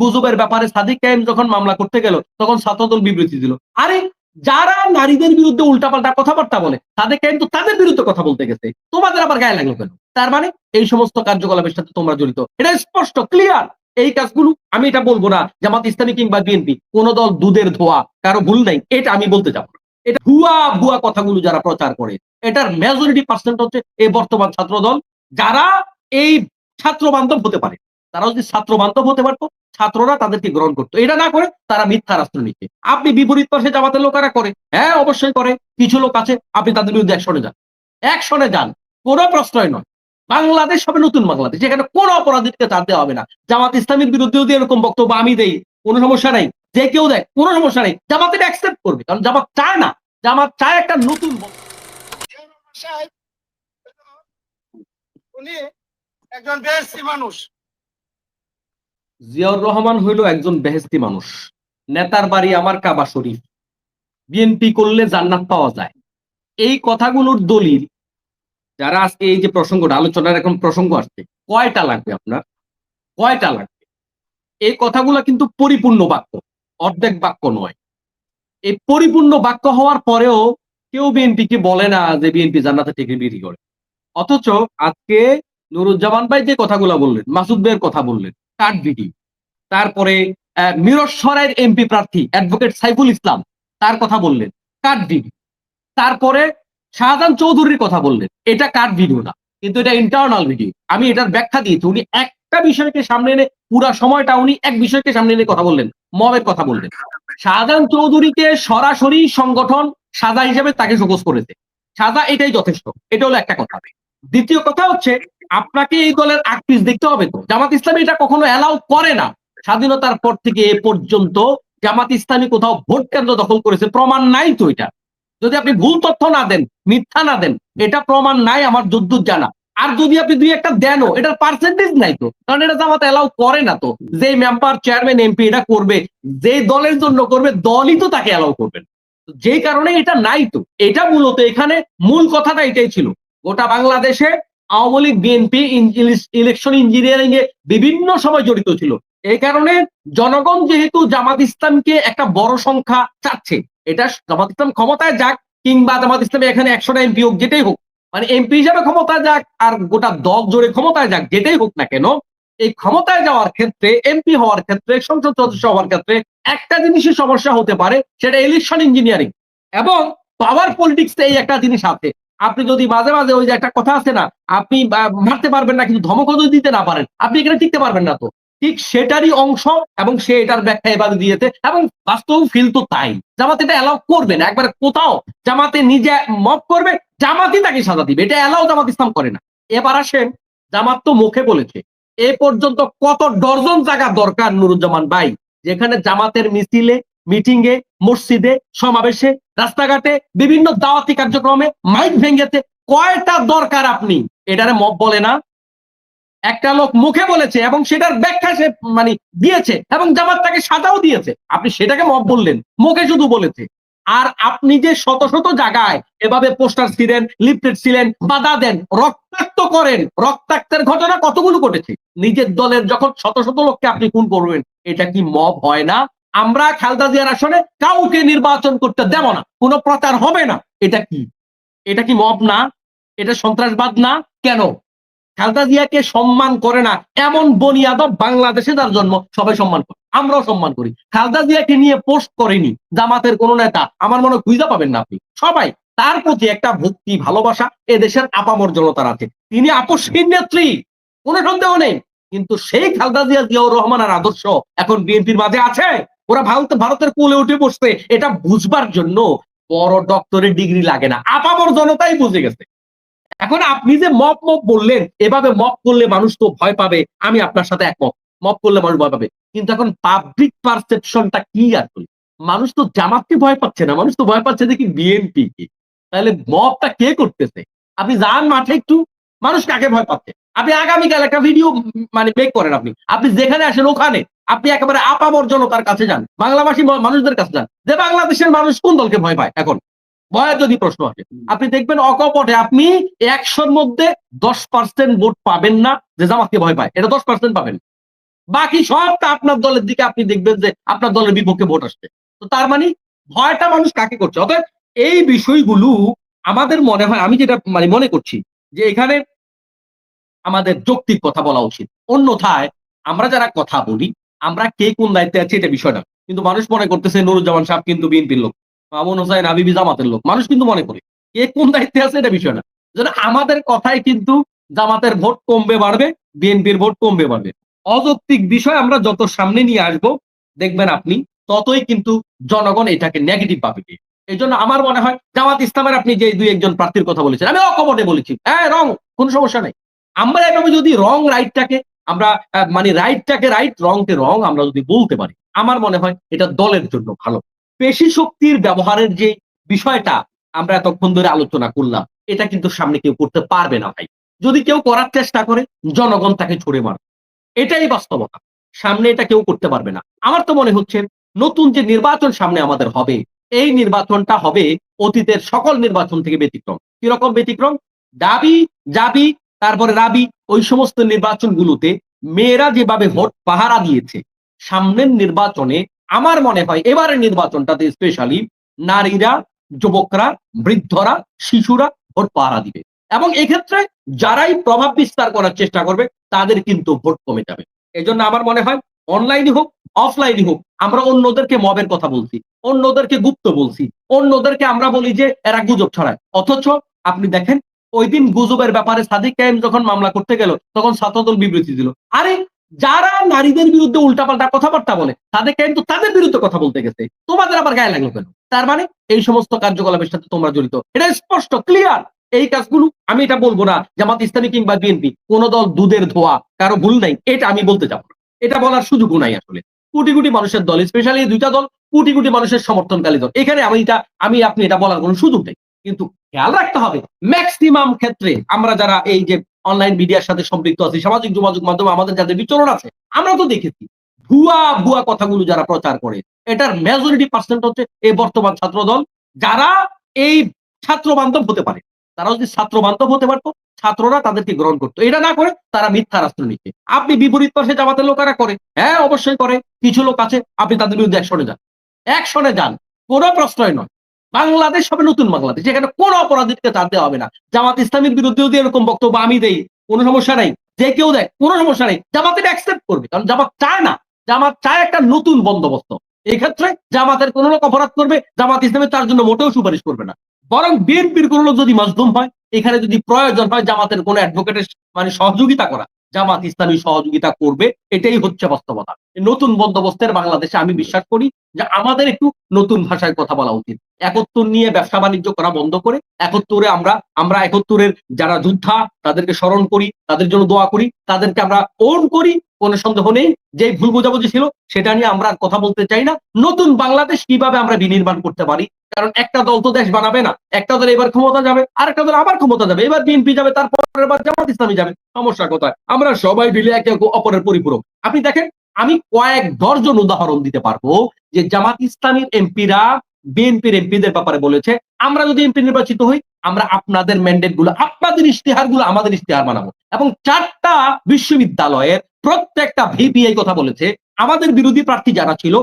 গুজবের ব্যাপারে সাদিক কায়েম যখন মামলা করতে গেল তখন ছাত্রদল বিবৃতি দিল। আরে যারা নারীদের বিরুদ্ধে উল্টাপাল্টা কথাবার্তা বলে সাদিক কায়েম তো তাদের বিরুদ্ধে কথা বলতে গেছে, তোমাদের আবার গায়ে লাগলো কেন? তার মানে এই সমস্ত কার্যকলাপের সাথে তোমরা জড়িত, এটা স্পষ্ট ক্লিয়ার। এই কাজগুলো আমি এটা বলবো না জামাত ইসলামী কিংবা বিএনপি কোন দল দুধের ধোয়া, কারো ভুল নাই, এটা আমি বলতে যাবো না। এটা ভুয়া ভুয়া কথাগুলো যারা প্রচার করে এটার মেজরিটি পার্সেন্ট হচ্ছে এই বর্তমান ছাত্র দল, যারা এই ছাত্র বান্ধব হতে পারে। তারা যদি ছাত্র বান্ধব হতে পারতো ছাত্ররা তাদেরকে গ্রহণ করতো, এটা না করে তারা মিথ্যা রাষ্ট্র নিচ্ছে। আপনি বিপরীত পাশে জামাতের লোকেরা করে, হ্যাঁ অবশ্যই করে, কিছু লোক আছে, আপনি তাদের বিরুদ্ধে অ্যাকশনে যান, অ্যাকশনে যান, কোনো প্রশ্রয় নয়। বাংলাদেশ হবে নতুন বাংলাদেশ, যেখানে কোনো অপরাধীকে ছাড় দেওয়া হবে না। জামাত ইসলামীর বিরুদ্ধে যদি এরকম বক্তব্য আমি দেই কোনো সমস্যা নাই, যে কেউ দেয় কোনো সমস্যা নেই, জামাত এটা অ্যাকসেপ্ট করবে, কারণ জামাত চায় না, জামাত চায় একটা নতুন। উনি একজন বেহেশতি মানুষ। জিয়াউর রহমান হইল একজন বেহেশতি মানুষ। নেতার বাড়ি আমার কাবা শরীফ, বিএনপি করলে জান্নাত পাওয়া যায়, এই কথাগুলোর দলিল যারা আজকে এই যে প্রসঙ্গটা আলোচনার এখন প্রসঙ্গ আসছে, কয়টা লাগবে আপনার, কয়টা লাগবে? এই কথাগুলো কিন্তু পরিপূর্ণ বাক্য, অর্ধেক বাক্য নয়। এই পরিপূর্ণ বাক্য হওয়ার পরেও কেউ বিএনপিকে বলে না যে বিএনপি জান্নাতে টিকিট বিক্রি করে। অথচ আজকে নুরুজ্জামান ভাই যে কথাগুলো বললেন, মাসুদ ভাইয়ের কথা বললেন, কাট ভিডিও, তারপরে মিরসরাইয়ের এমপি প্রার্থী অ্যাডভোকেট সাইফুল ইসলাম তার কথা বললেন, কাট ভিডিও, তারপরে শাহজাহান চৌধুরীর কথা বললেন, এটা কাট ভিডিও না, কিন্তু এটা ইন্টারনাল ভিডিও। আমি এটার ব্যাখ্যা দিয়েছি, উনি একটা বিষয়কে সামনে এনে পুরা সময়টা উনি এক বিষয়কে সামনে এনে কথা বললেন, মবের কথা বললেন। শাহজাহান চৌধুরীকে সরাসরি সংগঠন সাজা হিসেবে তাকে শোকজ করেছে, সাজা এটাই যথেষ্ট, এটা হলো একটা কথা। দ্বিতীয় কথা হচ্ছে আপনাকে এই দলের আকৃতি দেখতে হবে তো, জামাত ইসলামী এটা কখনো অ্যালাউ করে না। স্বাধীনতার পর থেকে এ পর্যন্ত জামাত ইসলামী কোথাও ভোট কেন্দ্র দখল করেছে প্রমাণ নাই তো। এটা যদি আপনি ভুল তথ্য না দেন, মিথ্যা না দেন, এটা প্রমাণ নাই আমার যদ্দূর জানা। আর যদি আপনি দুই একটা দেনও, এটার পার্সেন্টেজ নাই তো, কারণ এটা জামাত অ্যালাউ করে না তো। যে মেম্বার চেয়ারম্যান এমপি এটা করবে, যে দলের জন্য করবে, দলই তো তাকে অ্যালাউ করবেন। যেই কারণে এটা নাই তো। এটা মূলত এখানে মূল কথাটা এটাই ছিল, গোটা বাংলাদেশে Awami League BNP election engineering এ বিভিন্ন সময় জড়িত ছিল। এই কারণে জনগণ যেহেতু জামাত ইসলামকে একটা বড় সংখ্যা চাচ্ছে, এটা জামাত ইসলাম ক্ষমতায় যাক কিংবা জামাত ইসলামে এখানে 100টা এমপি হোক, যেটাই হোক, মানে এমপি হিসাবে ক্ষমতায় যাক আর গোটা দল জোরে ক্ষমতায় যাক, যেটাই হোক না কেন, এই ক্ষমতায় যাওয়ার ক্ষেত্রে, এমপি হওয়ার ক্ষেত্রে, সংসদ সদস্য হওয়ার ক্ষেত্রে একটা জিনিসের সমস্যা হতে পারে, সেটা ইলেকশন ইঞ্জিনিয়ারিং এবং পাওয়ার পলিটিক্স। এই একটা জিনিস আছে, আপনি যদি মাঝে মাঝে ওই যে একটা কথা আছে না, আপনি মারতে পারবেন না কিন্তু ধমক যদি দিতে না পারেন, আপনি এখানে টিকতে পারবেন না তো। ঠিক সেটারই অংশ, এবং সে এটার ব্যাখ্যা এভাবে দিয়েছে, এবং বাস্তব ফিল তো তাই। জামাত এটা অ্যালাউ করবে না, একবার কোথাও জামাতে নিজে মত করবে, জামাতই তাকে সাজা দিবে, এটা অ্যালাউ জামাত ইসলাম করে না। এবার আসেন, জামাত তো মুখে বলেছে, এ পর্যন্ত কত ডর্জন জায়গা দরকার নুরুজ্জামান ভাই, যেখানে জামাতের মিছিলে, মিটিং এ, মসজিদে, সমাবেশে, রাস্তাঘাটে, বিভিন্ন দাওয়াতি কার্যক্রমে মাইক ভেঙেছে, কয়টা দরকার? আপনি এটারে মব বলে না, একটা লোক মুখে বলেছে এবং সেটার ব্যাখ্যা সে মানে দিয়েছে, এবং জামাত তাকে সাজাও দিয়েছে, আপনি সেটাকে মব বললেন? মুখে শুধু বলেছে। আর আপনি যে শত শত জায়গায় এভাবে পোস্টার ছিলেন, লিফলেট ছিলেন, বাধা দেন, রক্তাক্ত করেন, রক্তাক্তের ঘটনা কতগুলো ঘটেছে। নিজের দলের যখন শত শত লোককে আপনি খুন করবেন, এটা কি মব হয় না? আমরা খালেদা জিয়ার আসনে কাউকে নির্বাচন করতে দেব না, কোনো প্রচার হবে না, এটা কি, এটা কি মব না? এটা সন্ত্রাসবাদ না? কেন? খালেদা জিয়াকে সম্মান করে না এমন বনিয়াদব বাংলাদেশে যার জন্ম, সবাই সম্মান করে, আমরাও সম্মান করি। খালেদা জিয়াকে নিয়ে পোস্ট করেনি জামাতের কোন নেতা, আমার মনে খুঁজে পাবেন না আপনি। সবাই তার প্রতি একটা ভক্তি, ভালোবাসা এদেশের আপামর জনতার আছে, তিনি আপসহীন নেত্রী, কোনো সন্দেহ নেই। কিন্তু সেই খালেদা জিয়া, জিয়াউর রহমানের আদর্শ এখন বিএনপির মাঝে আছে। ওরা ভারতের কোলে উঠে বসছে, এটা বুঝবার জন্য বড় ডক্টরের ডিগ্রি লাগে না, আপামর জনতাই বুঝে গেছে। এখন আপনি যে মপ মপ বললেন, এভাবে মপ করলে মানুষ তো ভয় পাবে, আমি আপনার সাথে একমত, মপ করলে মানুষ ভয় পাবে। কিন্তু এখন পাবলিক পারসেপশনটা কি আসলে? মানুষ তো জামাতকে ভয় পাচ্ছে না, মানুষ তো ভয় পাচ্ছে দেখি বিএনপি কে। তাহলে মপটা কে করতেছে? আপনি যান মাঠে একটু, মানুষ কাকে ভয় পাচ্ছে? আপনি আগামীকাল একটা ভিডিও মানে মেক করেন, আপনি আপনি যেখানে আসেন ওখানে আপনি একেবারে আপামর জনতার কাছে যান, বাংলাভাষী মানুষদের কাছে যান, যে বাংলাদেশের মানুষ কোন দলকে ভয় পায় এখন, ভয়ের যদি প্রশ্ন আসে, আপনি দেখবেন অকপটে আপনি 100-র মধ্যে 10% ভোট পাবেন না যে জামাতকে ভয় পায়, এটা 10% পাবেন। বাকি সবটা আপনার দলের দিকে, আপনি দেখবেন যে আপনার দলের বিপক্ষে ভোট আসছে। তো তার মানে ভয়টা মানুষ কাকে করছে? অতএব এই বিষয়গুলো আমাদের মনে হয়, আমি যেটা মানে মনে করছি যে এখানে আমাদের যৌক্তিক কথা বলা উচিত। অন্যথায় আমরা যারা কথা বলি, আমরা কে কোন দায়িত্বে আছি এটা বিষয় না। কিন্তু মানুষ মনে করতেছে নুরুজ্জামান সাহেব কিন্তু বিএনপির লোক। মামুন হোসাইন হাবিবি জামাতের লোক। মানুষ কিন্তু মনে করে। কে কোন দায়িত্বে আছে এটা বিষয় না। যেন আমাদের কথায় কিন্তু জামাতের ভোট কমবে বাড়বে, বিএনপির ভোট কমবে বাড়বে। অযৌক্তিক বিষয় আমরা যত সামনে নিয়ে আসবো, দেখবেন আপনি ততই কিন্তু জনগণ এটাকে নেগেটিভ ভাবে নিবে। এজন্য আমার মনে হয় জামাত ইসলামের আপনি যে ২-১ জন প্রার্থীর কথা বলেছেন, আমি অকপটে বলেছি। হ্যাঁ, রং, কোন সমস্যা নাই। আমরা এভাবে যদি রং রাইটটাকে আমরা মানে রাইটটাকে রাইট, রংকে রং আমরা যদি বলতে পারি, আমার মনে হয় এটা দলের জন্য ভালো। পেশি শক্তির ব্যবহারের যে বিষয়টা আমরা এতক্ষণ ধরে আলোচনা করলাম, এটা কিন্তু সামনে কেউ করতে পারবে না ভাই। যদি কেউ করার চেষ্টা করে, জনগণ তাকে ছুড়ে মারবে। এটাই বাস্তবতা। সামনে এটা কেউ করতে পারবে না। আমার তো মনে হচ্ছে নতুন যে নির্বাচন সামনে আমাদের হবে, এই নির্বাচনটা হবে অতীতের সকল নির্বাচন থেকে ব্যতিক্রম। কিরকম ব্যতিক্রম? দাবি, জাবি, তারপরে রাবি, ওই সমস্ত নির্বাচনগুলোতে মেয়েরা যেভাবে ভোট পাহারা দিয়েছে, সামনের নির্বাচনে আমার মনে হয় এবারের নির্বাচনটাতে স্পেশালি নারীরা, যুবকরা, বৃদ্ধরা, শিশুরা ভোট পাহারা দিবে। এবং এক্ষেত্রে যারাই প্রভাব বিস্তার করার চেষ্টা করবে, তাদের কিন্তু ভোট কমে যাবে। এজন্য আমার মনে হয় অনলাইনে হোক, অফলাইনে হোক, আমরা অন্যদেরকে মবের কথা বলছি, অন্যদেরকে গুপ্ত বলছি, অন্যদেরকে আমরা বলি যে এরা গুজব ছড়ায়। অথচ আপনি দেখেন ঐদিন গুজবের ব্যাপারে সাদিক কায়েম যখন মামলা করতে গেল, তখন ছাত্রদল বিবৃতি দিল। আরে যারা নারীদের বিরুদ্ধে উল্টাপাল্টা কথাবার্তা বলে, সাদিক কায়েম তো তাদের বিরুদ্ধে কথা বলতে গেছে। তোমাদের আবার গায়ে লাগলো কেন? তার মানে এই সমস্ত কার্যকলাপের সাথে তোমরা জড়িত। এটা স্পষ্ট, ক্লিয়ার। এই কাজগুলো আমি এটা বলবো না জামাত ইসলামী কিংবা বিএনপি কোন দল দুধের ধোয়া, কারো ভুল নাই, এটা আমি বলতে যাব না। এটা বলার সুযোগও নাই আসলে। কোটি কোটি মানুষের দল, স্পেশালি এই দুইটা দল কোটি কোটি মানুষের সমর্থনকারী দল। এখানে আমি আপনি এটা বলার কোনো সুযোগ নেই। কিন্তু খেয়াল রাখতে হবে ম্যাক্সিমাম ক্ষেত্রে আমরা যারা এই যে অনলাইন মিডিয়ার সাথে সম্পৃক্ত আছি, সামাজিক যোগাযোগ মাধ্যমে আমাদের যাদের বিচরণ আছে, আমরা তো দেখেছি ভুয়া ভুয়া কথাগুলো যারা প্রচার করে, এটার মেজরিটি পার্সেন্ট হচ্ছে এই বর্তমান ছাত্র দল, যারা এই ছাত্র বান্ধব হতে পারে। তারা যদি ছাত্র বান্ধব হতে পারতো, ছাত্ররা তাদেরকে গ্রহণ করতো। এটা না করে তারা মিথ্যা রাষ্ট্র নিচ্ছে। আপনি বিপরীত পাশে জামাতের লোকেরা করে, হ্যাঁ অবশ্যই করে, কিছু লোক আছে, আপনি তাদের বিরুদ্ধে অ্যাকশনে যান, অ্যাকশনে যান, কোনো প্রশ্নই নয়। বাংলাদেশ হবে নতুন বাংলাদেশ, যেখানে কোন অপরাধীকে ছাড় দেওয়া হবে না। জামাত ইসলামীর বিরুদ্ধে যদি এরকম বক্তব্য আমি দেই, কোনো সমস্যা নাই। যে কেউ দেয়, কোনো সমস্যা নেই। জামাত এটা অ্যাকসেপ্ট করবে, কারণ জামাত চায় না। জামাত চায় একটা নতুন বন্দোবস্ত। এই ক্ষেত্রে জামাতের কোন লোক অপরাধ করবে, জামাত ইসলামী তার জন্য মোটেও সুপারিশ করবে না। বরং বিএনপির কোন লোক যদি মাজলুম হয়, এখানে যদি প্রয়োজন হয় জামাতের কোন অ্যাডভোকেটের মানে সহযোগিতা করা, জামাত ইসলামী সহযোগিতা করবে। এটাই হচ্ছে বাস্তবতা। নতুন বন্দোবস্তের বাংলাদেশে আমি বিশ্বাস করি যে আমাদের একটু নতুন ভাষায় কথা বলা উচিত। ৭১ নিয়ে ব্যবসা বাণিজ্য করা বন্ধ করে ৭১ আমরা ৭১ যারা যোদ্ধা তাদেরকে স্মরণ করি, তাদের জন্য দোয়া করি, তাদেরকে আমরা ওন করি। কোন সন্দেহ নেই যে ভুল বোঝাবুঝি ছিল সেটা নিয়ে আমরা আর কথা বলতে চাই না। নতুন বাংলাদেশ কিভাবে আমরা বিনির্মাণ করতে পারি, কারণ একটা দল তো দেশ বানাবে না। একটা দল এবার ক্ষমতা যাবে, আরেকটা দল আবার ক্ষমতা যাবে, এবার বিএনপি যাবে, তারপর এবার জামাত ইসলামী যাবে। সমস্যা কোথায়? আমরা সবাই মিলে একে অপরের পরিপূরক। আপনি দেখেন, আমি কয়েক ডজন উদাহরণ দিতে পারবো যে জামাত ইসলামীর এমপিরা বিএনপির এমপিদের ব্যাপারে বলেছে, আমরা যদি এমপি নির্বাচিত হই, আমরা আপনাদের ম্যান্ডেট গুলো, আপনাদের ইশতেহার গুলো আমাদের ইশতেহার বানাবো। এবং ৪টা বিশ্ববিদ্যালয়ের প্রত্যেকটা ভিপি এই কথা বলেছে, আমাদের বিরোধী প্রার্থী যারা ছিল,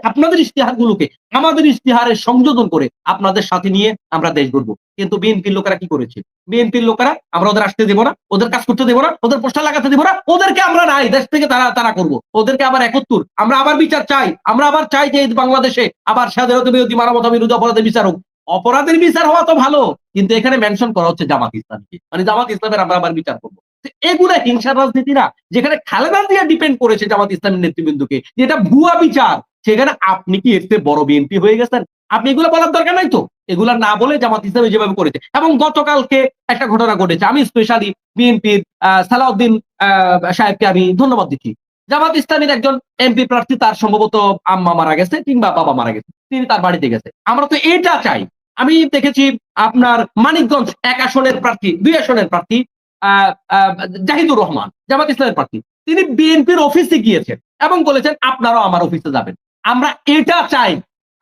আপনাদের ইশতেহার গুলোকে আমাদের ইশতেহারে সংযোজন করে আপনাদের সাথে নিয়ে আমরা দেশ গড়বো। কিন্তু বিএনপির লোকেরা কি করেছে? বিএনপির লোকেরা আমরা ওদের আসতে দেবো না, ওদের কাজ করতে দেবো না, ওদের পোস্টার লাগাতে দেবো না, ওদেরকে আমরা নাই, দেশ থেকে তারা করবো, ওদেরকে আবার ৭১, আমরা আবার বিচার চাই, আমরা আবার চাই যে বাংলাদেশে আবার স্বাধীনতা বিরোধী, মানবতা বিরোধী অপরাধের বিচার হোক। অপরাধের বিচার হওয়া তো ভালো, কিন্তু এখানে মেনশন করা হচ্ছে জামাত ইসলামকে, মানে জামাত ইসলামের আমরা আবার বিচার করবো। এগুলা হিংসার রাজনীতি না, যেখানে খালেদা জিয়া ডিপেন্ড করেছে জামাত ইসলামের নেতৃবৃন্দকে, যেটা ভুয়া বিচার, সেখানে আপনি কি এর চেয়ে বড় বিএনপি হয়ে গেছেন? আপনি এগুলো বলার দরকার নাই তো। এগুলা না বলে জামাত ইসলামী যেভাবে করেছে, এবং গতকালকে একটা ঘটনা ঘটেছে, আমি স্পেশালি বিএনপির সালাউদ্দিন সাহেবকে আমি ধন্যবাদ দিচ্ছি। জামাত ইসলামীর একজন এমপি প্রার্থী, তার সম্ভবত আম্মা মারা গেছে কিংবা বাবা মারা গেছে, তিনি তার বাড়িতে গেছে। আমরা তো এটা চাই। আমি দেখেছি আপনার মানিকগঞ্জ ১ আসনের প্রার্থী, ২ আসনের প্রার্থী জাহিদুর রহমান, জামাত ইসলামের প্রার্থী, তিনি বিএনপির অফিসে গিয়েছেন এবং বলেছেন আপনারাও আমার অফিসে যাবেন। আমরা এটা চাই।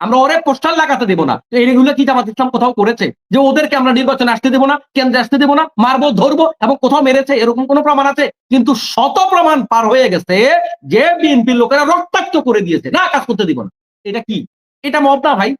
আমরা ওরে পোস্টার লাগাতে দেবো না। তো এইগুলো কি জামাত ইসলাম কোথাও করেছে যে ওদেরকে আমরা নির্বাচনে আসতে দেবো না, কেন্দ্রে আসতে দেবো না, মারবো, ধরবো এবং কোথাও মেরেছে এরকম কোনো প্রমাণ আছে? কিন্তু শত প্রমাণ পার হয়ে গেছে যে বিএনপির লোকেরা রক্তাক্ত করে দিয়েছে, না কাজ করতে দিব না। এটা কি? এটা মব না ভাই?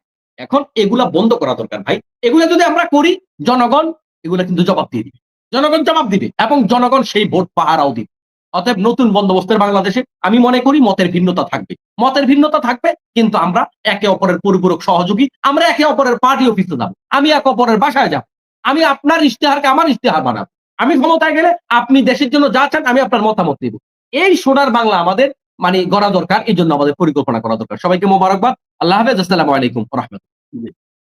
এখন এগুলা বন্ধ করা দরকার ভাই। এগুলা যদি আমরা করি, জনগণ এগুলা কিন্তু জবাব দিয়ে দিবে। জনগণ জবাব দিবে এবং জনগণ সেই ভোট পাহারাও দিবে। অতএব নতুন বন্দোবস্তের বাংলাদেশে আমি মনে করি মতের ভিন্নতা থাকবে, মতের ভিন্নতা থাকবে, কিন্তু আমরা একে অপরের পরিপূরক সহযোগী। আমরা একে অপরের পার্টি অফিসে যাব, আমি একে অপরের বাসায় যাব, আমি আপনার ইশতেহারকে আমার ইশতেহার বানাবো, আমি ক্ষমতায় গেলে আপনি দেশের জন্য যা চান আমি আপনার মতামত দেব। এই সোনার বাংলা আমাদের মানে গড়া দরকার, এই জন্য আমাদের পরিকল্পনা করা দরকার। সবাইকে মোবারকবাদ। আল্লাহ হাফেজ। আসসালামু আলাইকুম ওয়া রাহমাতুল্লাহ।